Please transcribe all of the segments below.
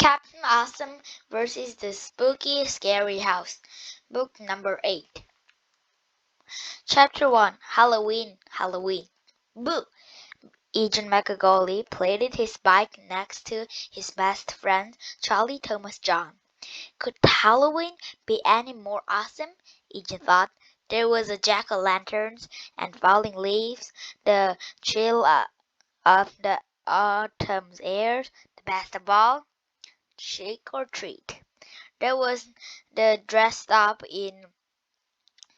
Captain Awesome versus the Spooky Scary House, Book Number 8. Chapter 1. Halloween, Halloween. Boo! Agent McGoley played his bike next to his best friend, Charlie Thomas John. Could Halloween be any more awesome? Agent thought. There was a jack-o'-lanterns and falling leaves, the chill of the autumn's air, the best of all, trick or treat. There was the dressed up in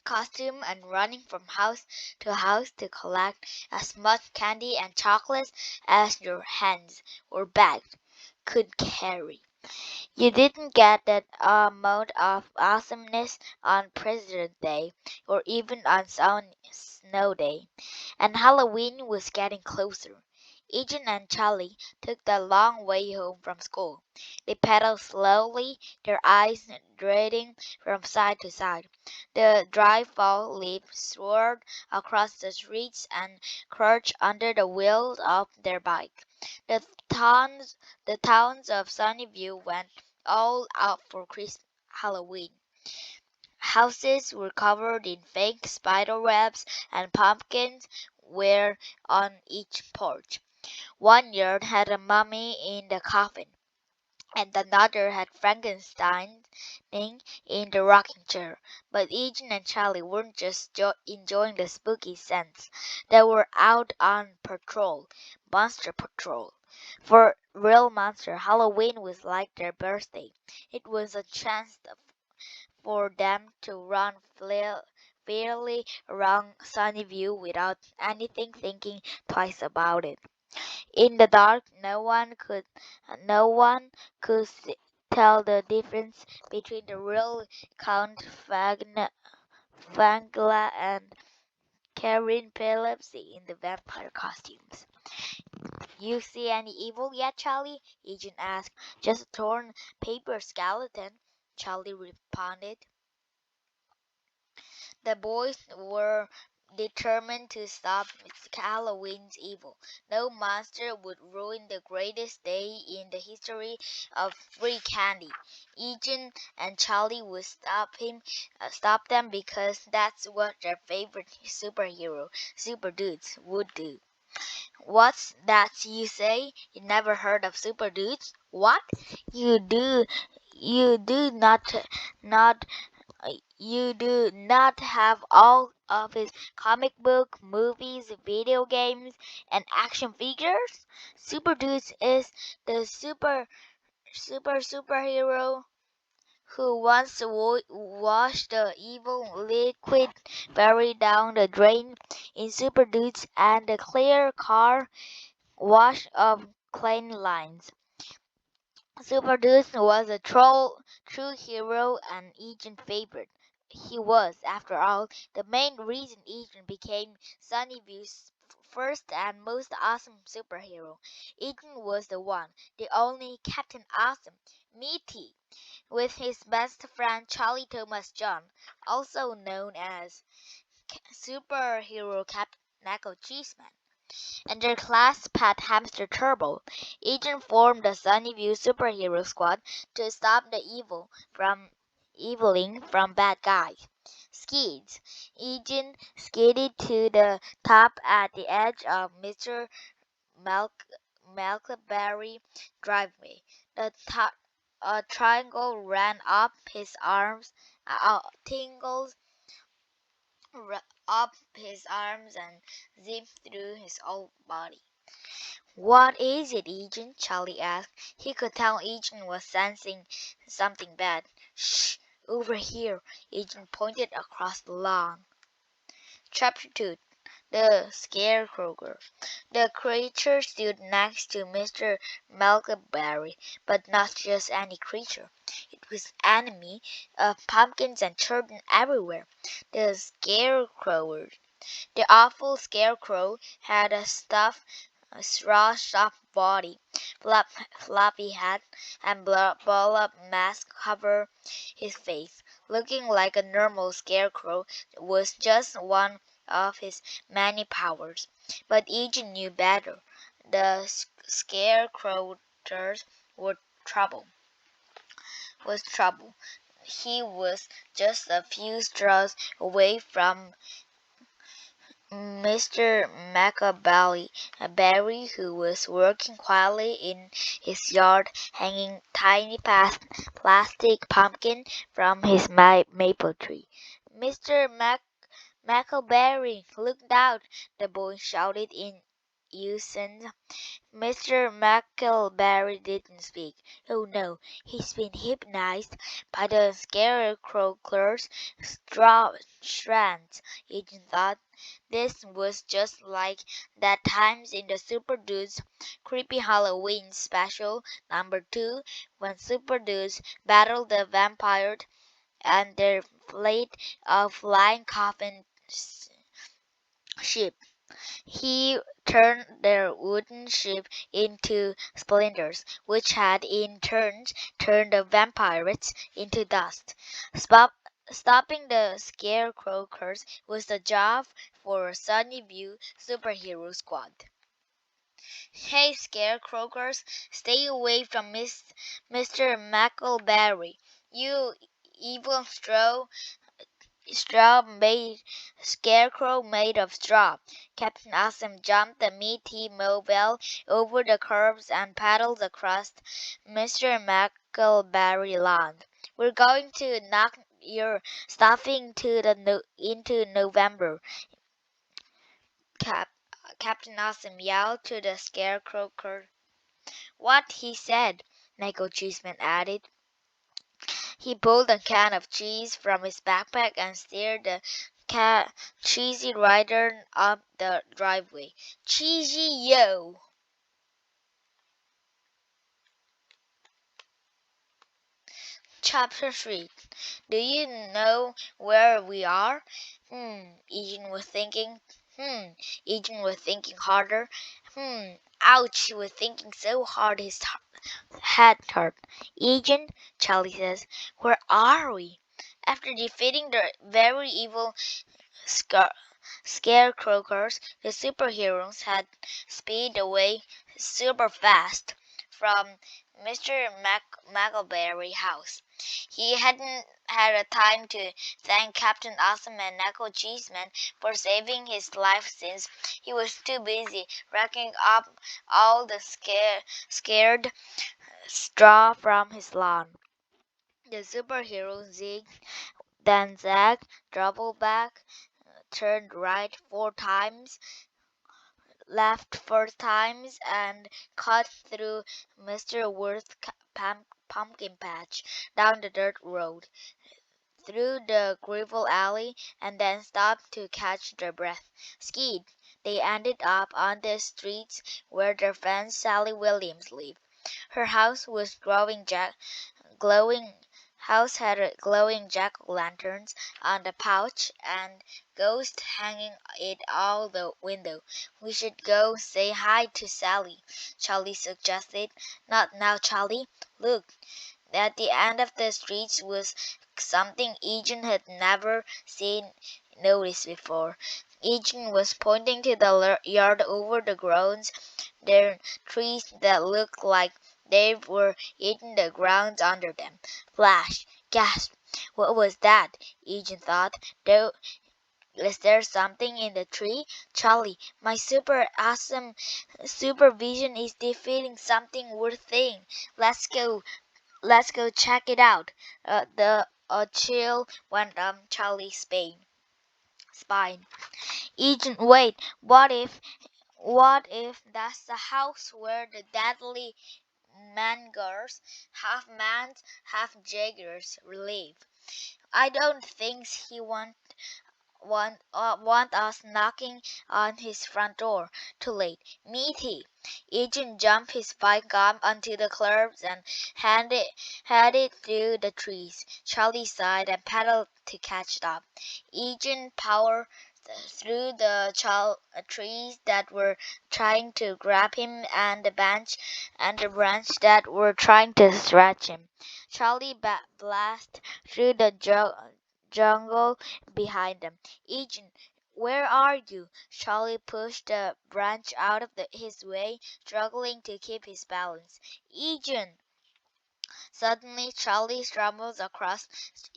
costume and running from house to collect as much candy and chocolates as your hands or bags could carry. You didn't get that amount of awesomeness on President's Day or even on Snow Day, and Halloween was getting closer. Agent and Charlie took the long way home from school. They pedaled slowly, their eyes darting from side to side. The dry fall leaf swirled across the streets and crouched under the wheels of their bike. The towns, the towns of Sunnyview went all out for Halloween. Houses were covered in fake spider webs and pumpkins were on each porch. One yard had a mummy in the coffin, and another had Frankenstein in the rocking chair. But Eugene and Charlie weren't just enjoying the spooky scents. They were out on patrol, monster patrol. For real monster, Halloween was like their birthday. It was a chance for them to run fairly around Sunnyview without anything thinking twice about it. In the dark, no one could tell the difference between the real Count Fangla and Karen Phillips in the vampire costumes. You see any evil yet, Charlie? Agent asked. Just a torn paper skeleton, Charlie responded. The boys were determined to stop Halloween's evil. No monster would ruin the greatest day in the history of free candy. Eugene and Charlie would stop them because that's what their favorite superhero, Super Dudes, would do. What's that you say? You never heard of Super Dudes? What? You do you do not you do not have all of his comic book, movies, video games, and action figures? Super Dudes is the superhero who wants to wash the evil liquid fairy down the drain in Super Dudes and the clear car wash of clean lines. Super Deuce was a true hero and Egan favorite. He was, after all, the main reason Egan became Sunnyview's first and most awesome superhero. Egan was the one, the only Captain Awesome, Meaty, with his best friend Charlie Thomas John, also known as Superhero Captain Nacho Cheeseman, and their class pet hamster Turbo. Agent formed the Sunnyview Superhero Squad to stop the eviling from bad guys. Skids. Agent skidded to the top at the edge of Mr. Malcolmberry driveway. A triangle ran up his arms, tingles up his arms and zipped through his whole body. What is it, Eugene? Charlie asked. He could tell Eugene was sensing something bad. Shh! Over here. Eugene pointed across the lawn. Chapter 2. The Scarecrow. The creature stood next to Mr. Malcolmberry, but not just any creature. It was enemy of pumpkins and children everywhere. The Scarecrow. The awful Scarecrow had a straw stuffed body, floppy hat, and ball-up mask cover his face. Looking like a normal scarecrow was just one of his many powers. But Eugene knew better. The scarecrowers were trouble. He was just a few straws away from Mr. Berry, who was working quietly in his yard, hanging tiny plastic pumpkin from his maple tree. Mr. Berry, look out! The boy shouted in unison. Mr. Berry didn't speak. Oh no, he's been hypnotized by the scarecrow's strands. Eugene thought. This was just like that times in the Super Dudes Creepy Halloween Special #2 when Super Dudes battled the vampire and their fleet of flying coffin ship. He turned their wooden ship into splinters, which had in turn turned the vampires into dust. Stopping the scarecrows was the job for Sunnyview superhero squad. Hey, scarecrows, stay away from Mr. Berry. You evil scarecrow made of straw. Captain Awesome jumped the meaty mobile over the curbs and paddled across Mr. Berry lawn. We're going to knock your stuffing into November. Cap- Captain Awesome yelled to the scarecrow. What he said, Nickel Cheeseman added. He pulled a can of cheese from his backpack and steered the cheesy rider up the driveway. Cheesy yo! Chapter 3. Do you know where we are? Eugene was thinking. Eugene was thinking harder. Ouch, he was thinking so hard his head hurt. Eugene, Charlie says, where are we? After defeating the very evil scarecrows, the superheroes had speed away super fast from Mr. Mackleberry house. He hadn't had a time to thank Captain Awesome and Knuckle Cheeseman for saving his life since he was too busy racking up all the scared straw from his lawn. The superhero zigged, then zagged, doubled back, turned right 4 times, left 4 times, and cut through Mr. Worth's pumpkin patch, down the dirt road, through the gravel alley, and then stopped to catch their breath. Skied, they ended up on the streets where their friend Sally Williams lived. Her house was glowing house had glowing jack-o'-lanterns on the porch and ghosts hanging it all the window. We should go say hi to Sally, Charlie suggested. Not now, Charlie. Look, at the end of the street was something Eugene had never noticed before. Eugene was pointing to the yard over the grounds. There trees that looked like they were eating the ground under them. Flash! Gasp! What was that? Eugene thought. Is there something in the tree? Charlie, my super awesome supervision is defeating something worth seeing. Let's go. Let's go check it out. A chill went up Charlie's spine. Eugene, wait. What if that's the house where the deadly Mangers, half man, half jaggers, live? I don't think he want us knocking on his front door. Too late. Meaty. Eugene jumped his bike up onto the curbs and headed through the trees. Charlie sighed and paddled to catch up. Eugene powered through the trees that were trying to grab him and the branch that were trying to stretch him. Charlie blasted through the jungle behind them. Eugene, where are you? Charlie pushed the branch out of his way, struggling to keep his balance. Eugene! Suddenly, Charlie stumbled across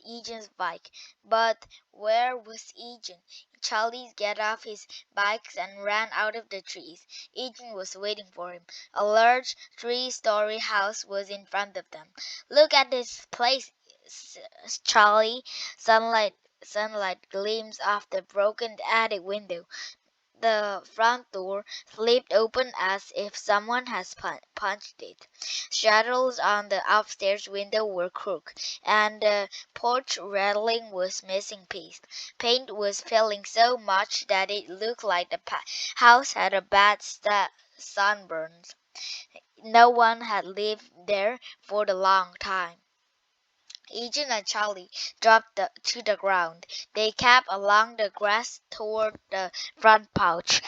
Egan's bike. But where was Egan? Charlie got off his bike and ran out of the trees. Egan was waiting for him. A large three-story house was in front of them. "Look at this place, Charlie." Sunlight gleams off the broken attic window. The front door slipped open as if someone had punched it. Shadows on the upstairs window were crooked, and the porch railing was missing piece. Paint was peeling so much that it looked like the house had a bad sunburn. No one had lived there for a long time. Eugene and Charlie dropped to the ground. They kept along the grass toward the front porch.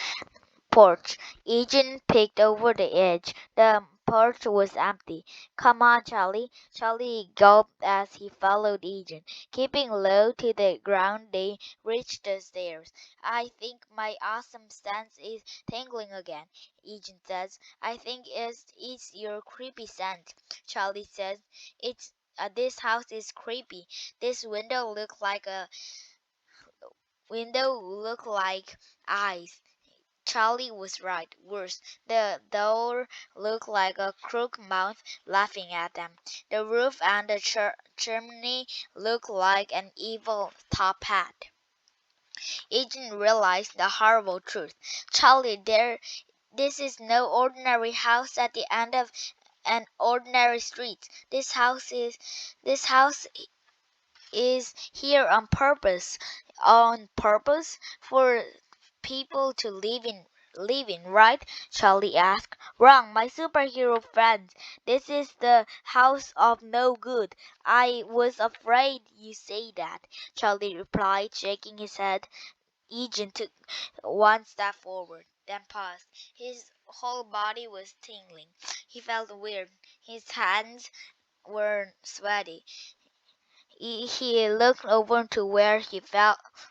Eugene peeked over the edge. The porch was empty. "Come on, Charlie." Charlie gulped as he followed Eugene. Keeping low to the ground, they reached the stairs. "I think my awesome stance is tingling again," Eugene says. "I think it's your creepy scent," Charlie says. This house is creepy. This window look like eyes." Charlie was right. Worse, the door looked like a crooked mouth laughing at them. The roof and the chimney looked like an evil top hat. Eugene realized the horrible truth. "Charlie, this is no ordinary house at the end of an ordinary street. This house is here on purpose." "On purpose? For people to live in, right?" Charlie asked. "Wrong, my superhero friends. This is the house of no good." "I was afraid you'd say that," Charlie replied, shaking his head. Eugene took one step forward, then paused. His whole body was tingling. He felt weird. His hands were sweaty. He looked over to where he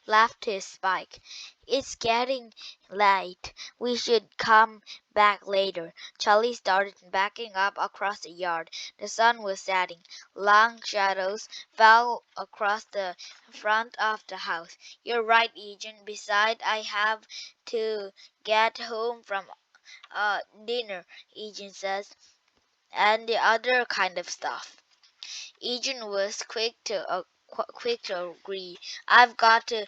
left his bike. "It's getting late. We should come back later." Charlie started backing up across the yard. The sun was setting. Long shadows fell across the front of the house. "You're right, Eugene. Besides, I have to get home from dinner," Eugene says, "and the other kind of stuff." Eugene was quick to agree. "I've got to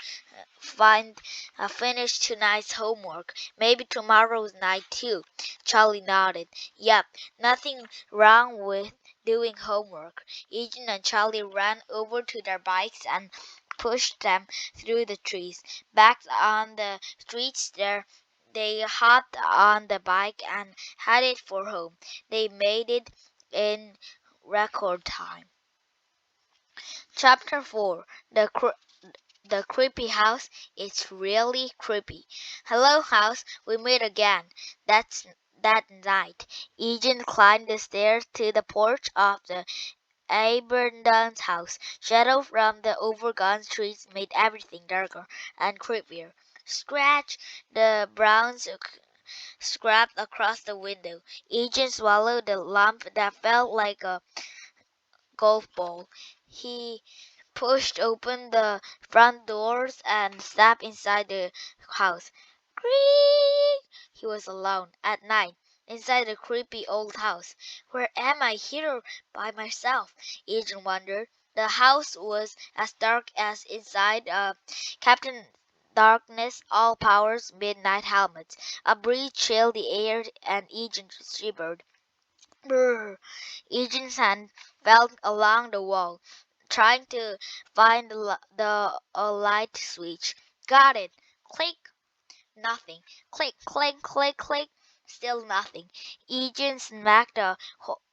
finish tonight's homework. Maybe tomorrow's night too." Charlie nodded. "Yep, nothing wrong with doing homework." Eugene and Charlie ran over to their bikes and pushed them through the trees. Back on the streets there, they hopped on the bike and headed for home. They made it in record time. Chapter 4. The creepy house. It's really creepy. "Hello, house. We meet again." That night, Eugene climbed the stairs to the porch of the Aberdeen's house. Shadow from the overgrown trees made everything darker and creepier. "Scratch!" The Browns scrapped across the window. Eugene swallowed a lump that felt like a golf ball. He pushed open the front doors and stepped inside the house. Creak! He was alone, at night, inside the creepy old house. "Where am I, here by myself?" Eugene wondered. The house was as dark as inside Captain Darkness All Powers midnight helmet. A breeze chilled the air and Eugene shivered. Brr! Eugene's hand felt along the wall, trying to find a light switch. "Got it!" Click! Nothing. Click, click, click, click. Still nothing. Eugene smacked the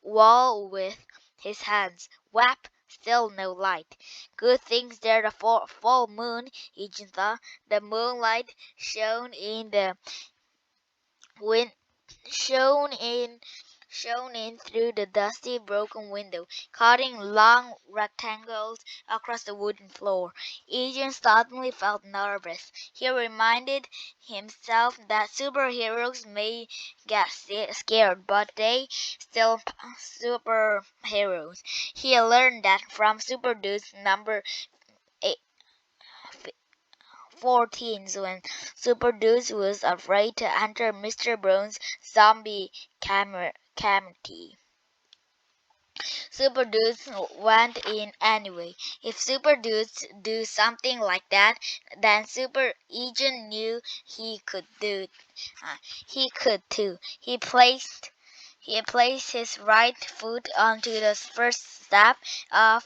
wall with his hands. Whap! Still no light. "Good things there's a full moon," Eugene thought. The moonlight shone in shone in through the dusty, broken window, cutting long rectangles across the wooden floor. Agent suddenly felt nervous. He reminded himself that superheroes may get scared, but they still superheroes. He learned that from Super Dude's number 14 when Super Dude was afraid to enter Mr. Brown's zombie cavity. Super Dudes went in anyway. If Super Dudes do something like that, then Super Agent knew he could do. He could too. He placed his right foot onto the first step of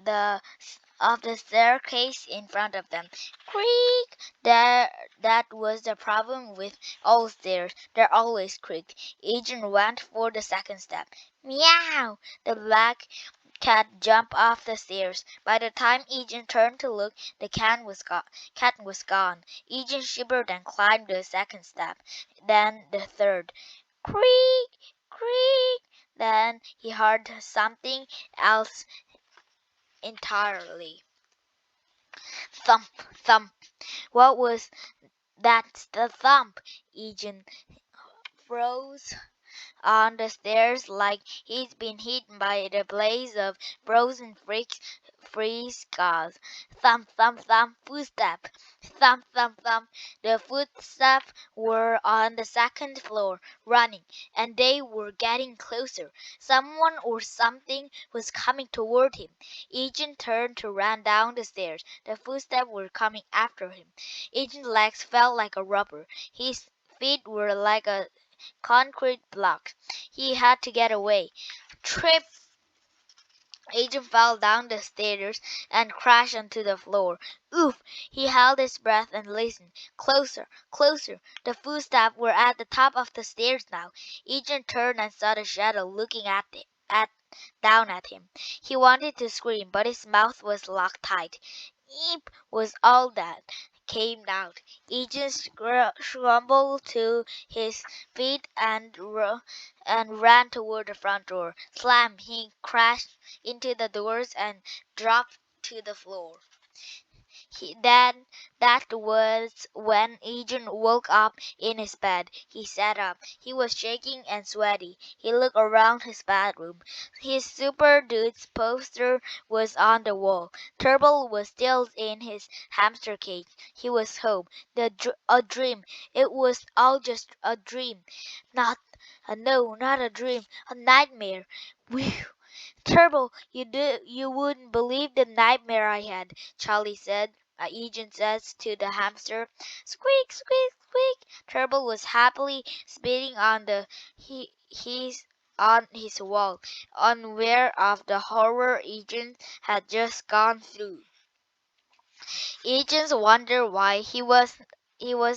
the the staircase in front of them. Creak! That was the problem with all stairs. They always creaked. Agent went for the second step. Meow! The black cat jumped off the stairs. By the time Agent turned to look, the cat was gone. Agent shivered and climbed the second step, then the third. Creak! Creak! Then he heard something else entirely. Thump, thump. What was that? The thump? Eugene froze on the stairs like he'd been hit by the blaze of frozen freeze gauze. Thump, thump, thump, footstep. Thump, thump, thump. The footsteps were on the second floor, running, and they were getting closer. Someone or something was coming toward him. Agent turned to run down the stairs. The footsteps were coming after him. Agent's legs felt like a rubber. His feet were like a concrete blocks. He had to get away. Trip! Agent fell down the stairs and crashed onto the floor. Oof! He held his breath and listened. Closer, closer. The footsteps were at the top of the stairs now. Agent turned and saw the shadow looking down at him. He wanted to scream, but his mouth was locked tight. Eep was all that came out. Agent scrambled to his feet and ran toward the front door. Slam! He crashed into the doors and dropped to the floor. That was when Agent woke up in his bed. He sat up. He was shaking and sweaty. He looked around his bedroom. His Super Dude's poster was on the wall. Turtle was still in his hamster cage. He was home. A dream. It was all just a dream. No, not a dream. A nightmare. Whew. Turtle, you wouldn't believe the nightmare I had, Charlie said. Agent says to the hamster. Squeak, squeak, squeak. Turtle was happily spitting on his wall, unaware of the horror Agent had just gone through. Agents wondered why he was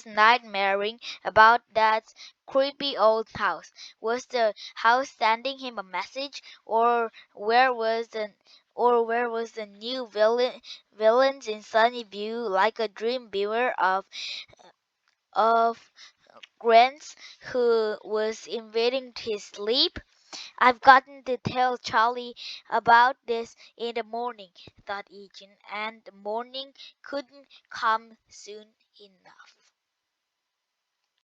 nightmaring about that creepy old house. Was the house sending him a message, or where was the new villains in Sunnyview like a dream beware of Grants who was invading his sleep? I've gotten to tell Charlie about this in the morning, thought Eugene, and the morning couldn't come soon enough.